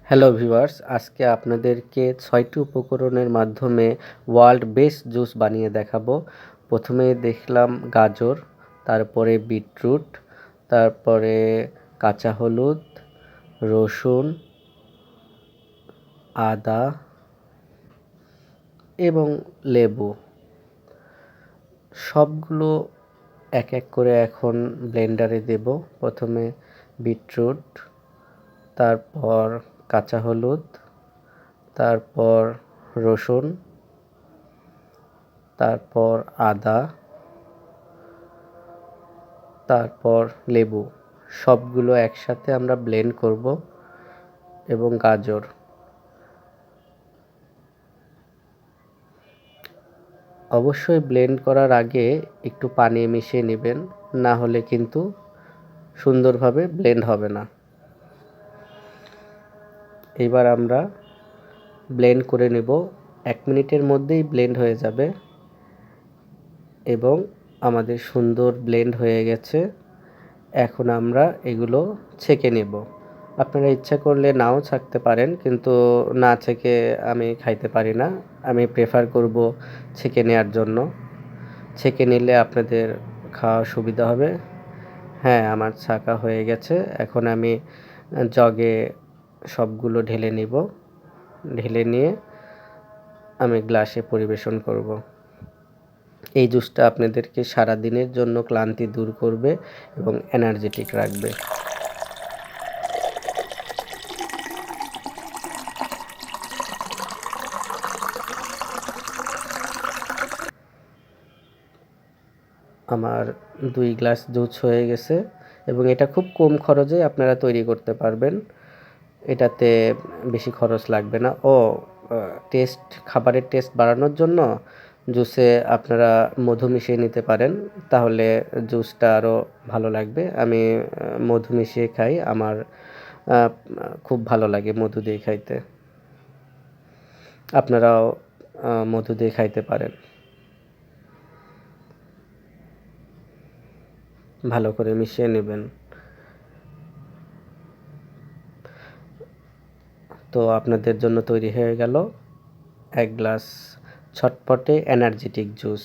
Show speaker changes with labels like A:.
A: Hello viewers, আজকে আপনাদেরকে ৬টি উপকরণের মাধ্যমে ওয়ার্ল্ড বেস্ট জুস বানিয়ে দেখাবো। প্রথমে দেখলাম গাজর, তারপরে বিটরুট, তারপরে কাঁচা হলুদ, রসুন, আদা এবং লেবু। সবগুলো এক এক করে এখন ব্লেন্ডারে দেব। প্রথমে বিটরুট, তারপর কাঁচা হলুদ, তারপর রসুন, তারপর আদা, তারপর লেবু। সবগুলো একসাথে আমরা ব্লেন্ড করব এবং গাজর। অবশ্যই ব্লেন্ড করার আগে একটু পানি মিশিয়ে নেবেন, না হলে কিন্তু সুন্দরভাবে ব্লেন্ড হবে না। এবার আমরা ব্লেন্ড করে নেব। 1 মিনিটের মধ্যেই ব্লেন্ড হয়ে যাবে এবং আমাদের সুন্দর ব্লেন্ড হয়ে গেছে। এখন আমরা এগুলো ছেঁকে নেব। আপনারা ইচ্ছা করলে নাও ছাঁকতে পারেন, কিন্তু না ছেঁকে আমি খাইতে পারি না। আমি প্রেফার করব ছেঁকে নেওয়ার জন্য। ছেঁকে নিলে আপনাদের খাওয়া সুবিধা হবে। হ্যাঁ, আমার ছাঁকা হয়ে গেছে। এখন আমি জগে সবগুলো ঢেলে নিব। ঢেলে নিয়ে আমি গ্লাসে পরিবেশন করব। এই জুসটা আপনাদেরকে সারাদিনের জন্য ক্লান্তি দূর করবে এবং এনার্জেটিক রাখবে। আমার 2 গ্লাস জুস হয়ে গেছে এবং এটা খুব কম খরচে আপনারা তৈরি করতে পারবেন। এটাতে বেশি খরচ লাগবে না। খাবারের টেস্ট বাড়ানোর জন্য জুসে আপনারা মধু মিশিয়ে নিতে পারেন, তাহলে জুসটা আরও ভালো লাগবে। আমি মধু মিশিয়ে খাই, আমার খুব ভালো লাগে মধু দিয়ে খাইতে। আপনারাও মধু দিয়ে খাইতে পারেন। ভালো করে মিশিয়ে নেবেন। তো আপনাদের জন্য তৈরি হয়ে গেল 1 গ্লাস ছটপটে এনার্জেটিক জুস।